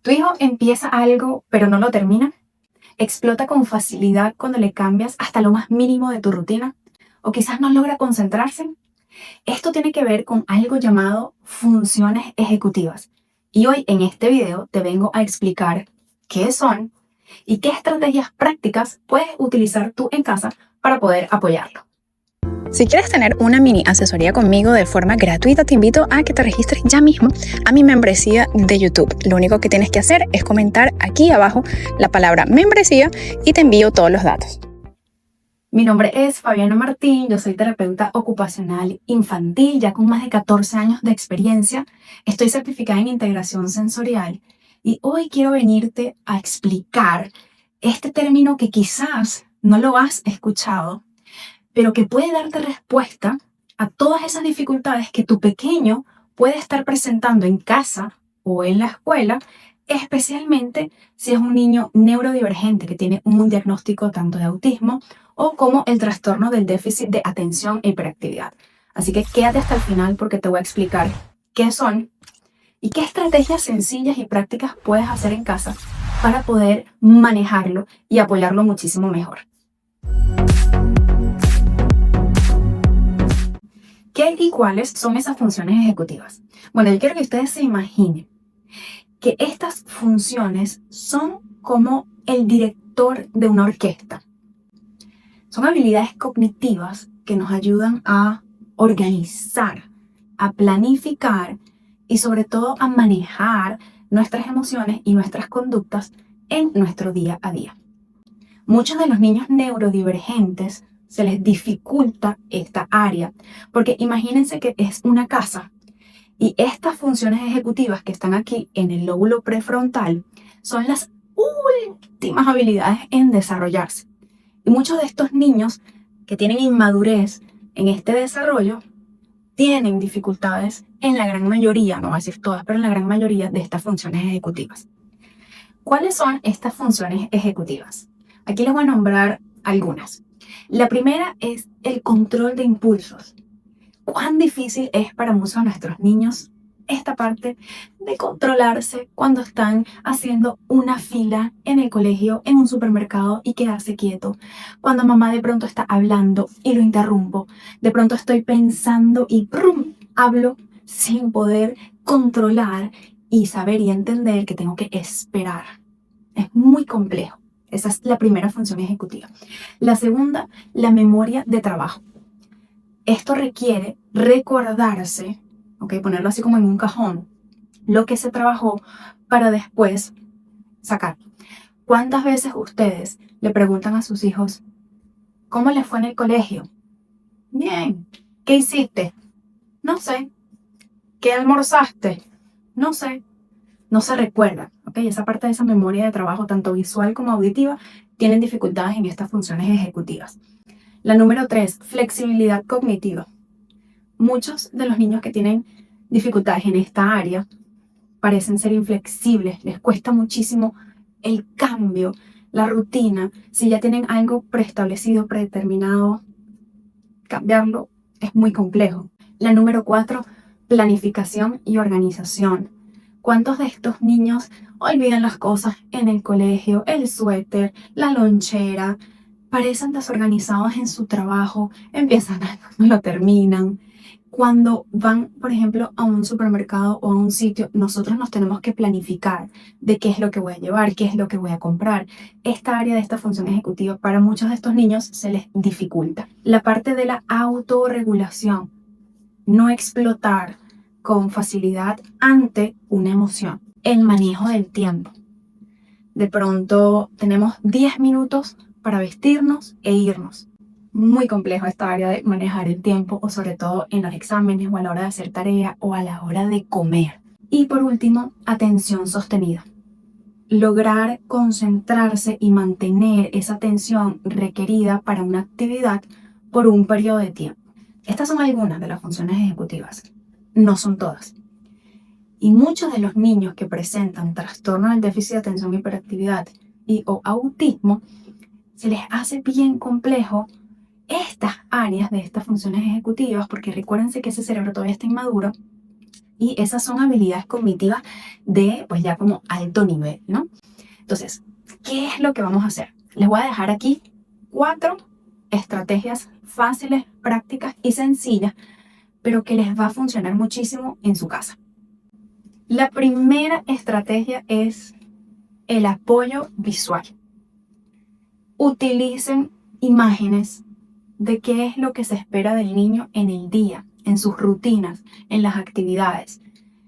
¿Tu hijo empieza algo pero no lo termina? ¿Explota con facilidad cuando le cambias hasta lo más mínimo de tu rutina? ¿O quizás no logra concentrarse? Esto tiene que ver con algo llamado funciones ejecutivas. Y hoy en este video te vengo a explicar qué son y qué estrategias prácticas puedes utilizar tú en casa para poder apoyarlo. Si quieres tener una mini asesoría conmigo de forma gratuita, te invito a que te registres ya mismo a mi membresía de YouTube. Lo único que tienes que hacer es comentar aquí abajo la palabra membresía y te envío todos los datos. Mi nombre es Fabiana Martín, yo soy terapeuta ocupacional infantil, ya con más de 14 años de experiencia. Estoy certificada en integración sensorial y hoy quiero venirte a explicar este término que quizás no lo has escuchado, pero que puede darte respuesta a todas esas dificultades que tu pequeño puede estar presentando en casa o en la escuela, especialmente si es un niño neurodivergente que tiene un diagnóstico tanto de autismo o como el trastorno del déficit de atención e hiperactividad. Así que quédate hasta el final porque te voy a explicar qué son y qué estrategias sencillas y prácticas puedes hacer en casa para poder manejarlo y apoyarlo muchísimo mejor. ¿Qué y cuáles son esas funciones ejecutivas? Bueno, yo quiero que ustedes se imaginen que estas funciones son como el director de una orquesta. Son habilidades cognitivas que nos ayudan a organizar, a planificar y sobre todo a manejar nuestras emociones y nuestras conductas en nuestro día a día. Muchos de los niños neurodivergentes se les dificulta esta área, porque imagínense que es una casa y estas funciones ejecutivas que están aquí en el lóbulo prefrontal son las últimas habilidades en desarrollarse. Y muchos de estos niños que tienen inmadurez en este desarrollo tienen dificultades en la gran mayoría, no voy a decir todas, pero en la gran mayoría de estas funciones ejecutivas. ¿Cuáles son estas funciones ejecutivas? Aquí les voy a nombrar algunas. La primera es el control de impulsos. ¿Cuán difícil es para muchos de nuestros niños esta parte de controlarse cuando están haciendo una fila en el colegio, en un supermercado y quedarse quieto? Cuando mamá de pronto está hablando y lo interrumpo. De pronto estoy pensando y ¡prum! Hablo sin poder controlar y saber y entender que tengo que esperar. Es muy complejo. Esa es la primera función ejecutiva. La segunda, la memoria de trabajo. Esto requiere recordarse, ponerlo así como en un cajón, lo que se trabajó para después sacar. ¿Cuántas veces ustedes le preguntan a sus hijos, ¿cómo les fue en el colegio? Bien. ¿Qué hiciste? No sé. ¿Qué almorzaste? No sé. No se recuerda, Esa parte de esa memoria de trabajo, tanto visual como auditiva, tienen dificultades en estas funciones ejecutivas. La número 3, flexibilidad cognitiva. Muchos de los niños que tienen dificultades en esta área parecen ser inflexibles, les cuesta muchísimo el cambio, la rutina. Si ya tienen algo preestablecido, predeterminado, cambiarlo es muy complejo. La número 4, planificación y organización. ¿Cuántos de estos niños olvidan las cosas en el colegio, el suéter, la lonchera? Parecen desorganizados en su trabajo, empiezan a no lo terminan. Cuando van, por ejemplo, a un supermercado o a un sitio, nosotros nos tenemos que planificar de qué es lo que voy a llevar, qué es lo que voy a comprar. Esta área de esta función ejecutiva para muchos de estos niños se les dificulta. La parte de la autorregulación, no explotar con facilidad ante una emoción. El manejo del tiempo. De pronto tenemos 10 minutos para vestirnos e irnos. Muy complejo esta área de manejar el tiempo, o sobre todo en los exámenes o a la hora de hacer tarea o a la hora de comer. Y por último, atención sostenida. Lograr concentrarse y mantener esa atención requerida para una actividad por un periodo de tiempo. Estas son algunas de las funciones ejecutivas, no son todas. Y muchos de los niños que presentan trastorno del déficit de atención e hiperactividad o autismo, se les hace bien complejo estas áreas de estas funciones ejecutivas, porque recuérdense que ese cerebro todavía está inmaduro Y esas son habilidades cognitivas de, pues ya como alto nivel, ¿no? Entonces, ¿qué es lo que vamos a hacer? Les voy a dejar aquí 4 estrategias fáciles, prácticas y sencillas, pero que les va a funcionar muchísimo en su casa. La primera estrategia es el apoyo visual. Utilicen imágenes de qué es lo que se espera del niño en el día, en sus rutinas, en las actividades.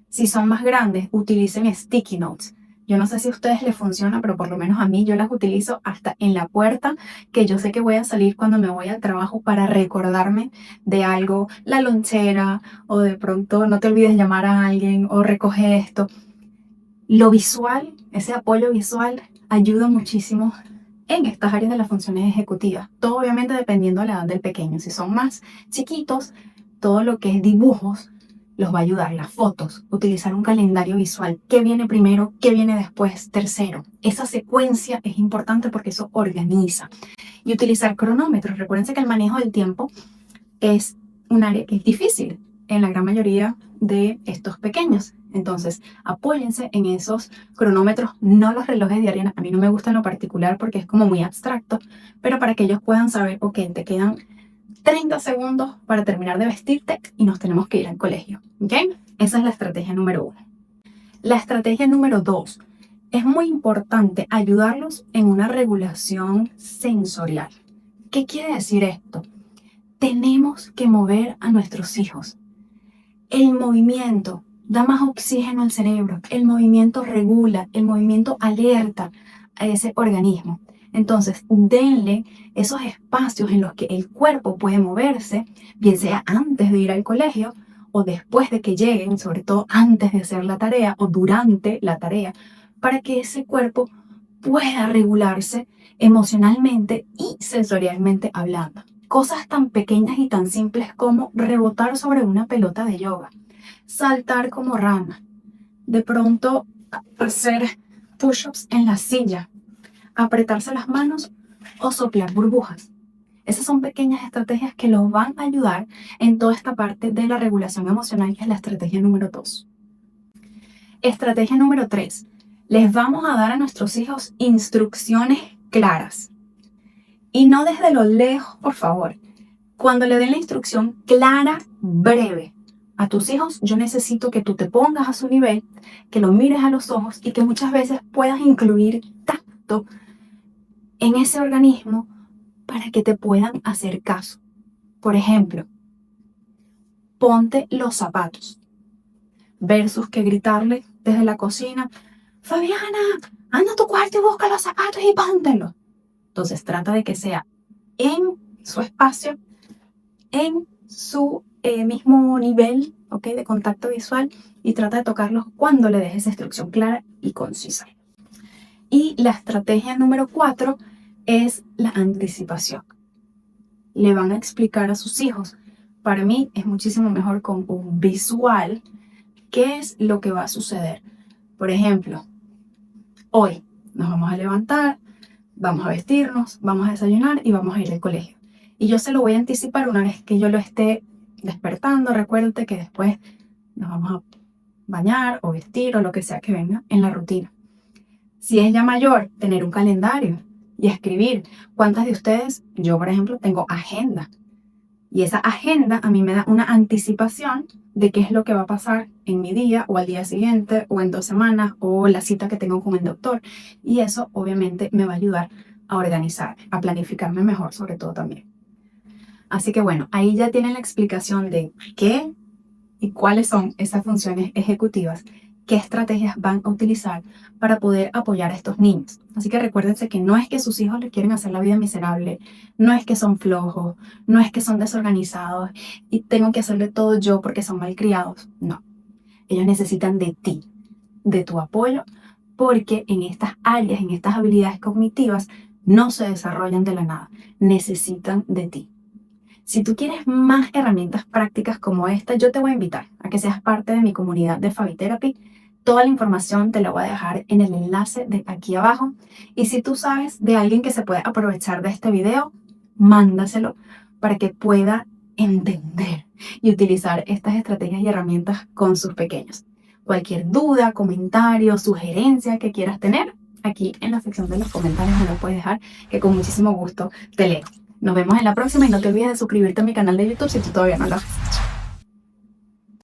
Si son más grandes, utilicen sticky notes. Yo no sé si a ustedes les funciona, pero por lo menos a mí yo las utilizo hasta en la puerta, que yo sé que voy a salir cuando me voy al trabajo para recordarme de algo, la lonchera, o de pronto no te olvides llamar a alguien o recoge esto. Lo visual, ese apoyo visual, ayuda muchísimo en estas áreas de las funciones ejecutivas. Todo obviamente dependiendo de la edad del pequeño. Si son más chiquitos, todo lo que es dibujos los va a ayudar. Las fotos, utilizar un calendario visual. ¿Qué viene primero? ¿Qué viene después? Tercero. Esa secuencia es importante porque eso organiza. Y utilizar cronómetros. Recuérdense que el manejo del tiempo es un área que es difícil en la gran mayoría de estos pequeños. Entonces, apóyense en esos cronómetros, no los relojes de arena. A mí no me gusta en lo particular porque es como muy abstracto, pero para que ellos puedan saber, ok, te quedan 30 segundos para terminar de vestirte y nos tenemos que ir al colegio. ¿Ok? Esa es la estrategia número 1. La estrategia número 2. Es muy importante ayudarlos en una regulación sensorial. ¿Qué quiere decir esto? Tenemos que mover a nuestros hijos. El movimiento da más oxígeno al cerebro, el movimiento regula, el movimiento alerta a ese organismo. Entonces, denle esos espacios en los que el cuerpo puede moverse, bien sea antes de ir al colegio o después de que lleguen, sobre todo antes de hacer la tarea o durante la tarea, para que ese cuerpo pueda regularse emocionalmente y sensorialmente hablando. Cosas tan pequeñas y tan simples como rebotar sobre una pelota de yoga, saltar como rana, de pronto hacer push-ups en la silla, apretarse las manos o soplar burbujas. Esas son pequeñas estrategias que los van a ayudar en toda esta parte de la regulación emocional, que es la estrategia número 2. Estrategia número 3. Les vamos a dar a nuestros hijos instrucciones claras. Y no desde lo lejos, por favor. Cuando le den la instrucción clara, breve a tus hijos, yo necesito que tú te pongas a su nivel, que lo mires a los ojos y que muchas veces puedas incluir tacto en ese organismo para que te puedan hacer caso. Por ejemplo, ponte los zapatos versus que gritarle desde la cocina, Fabiana, anda a tu cuarto y busca los zapatos y póntelos. Entonces trata de que sea en su espacio, en su mismo nivel, ¿ok?, de contacto visual, y trata de tocarlos cuando le des esa instrucción clara y concisa. Y la estrategia número 4 es la anticipación. Le van a explicar a sus hijos. Para mí es muchísimo mejor con un visual qué es lo que va a suceder. Por ejemplo, hoy nos vamos a levantar, vamos a vestirnos, vamos a desayunar y vamos a ir al colegio. Y yo se lo voy a anticipar una vez que yo lo esté despertando. Recuérdate que después nos vamos a bañar o vestir o lo que sea que venga en la rutina. Si es ya mayor, tener un calendario y escribir. ¿Cuántas de ustedes? Yo, por ejemplo, tengo agenda. Y esa agenda a mí me da una anticipación de qué es lo que va a pasar en mi día o al día siguiente o en 2 semanas o la cita que tengo con el doctor. Y eso obviamente me va a ayudar a organizarme, a planificarme mejor sobre todo también. Así que bueno, ahí ya tienen la explicación de qué y cuáles son esas funciones ejecutivas, qué estrategias van a utilizar para poder apoyar a estos niños. Así que recuérdense que no es que sus hijos les quieren hacer la vida miserable, no es que son flojos, no es que son desorganizados y tengo que hacerle todo yo porque son malcriados. No, ellos necesitan de ti, de tu apoyo, porque en estas áreas, en estas habilidades cognitivas, no se desarrollan de la nada, necesitan de ti. Si tú quieres más herramientas prácticas como esta, yo te voy a invitar a que seas parte de mi comunidad de Fabitherapy. Toda la información te la voy a dejar en el enlace de aquí abajo. Y si tú sabes de alguien que se puede aprovechar de este video, mándaselo para que pueda entender y utilizar estas estrategias y herramientas con sus pequeños. Cualquier duda, comentario, sugerencia que quieras tener, aquí en la sección de los comentarios me lo puedes dejar, que con muchísimo gusto te leo. Nos vemos en la próxima y no te olvides de suscribirte a mi canal de YouTube si tú todavía no lo haces.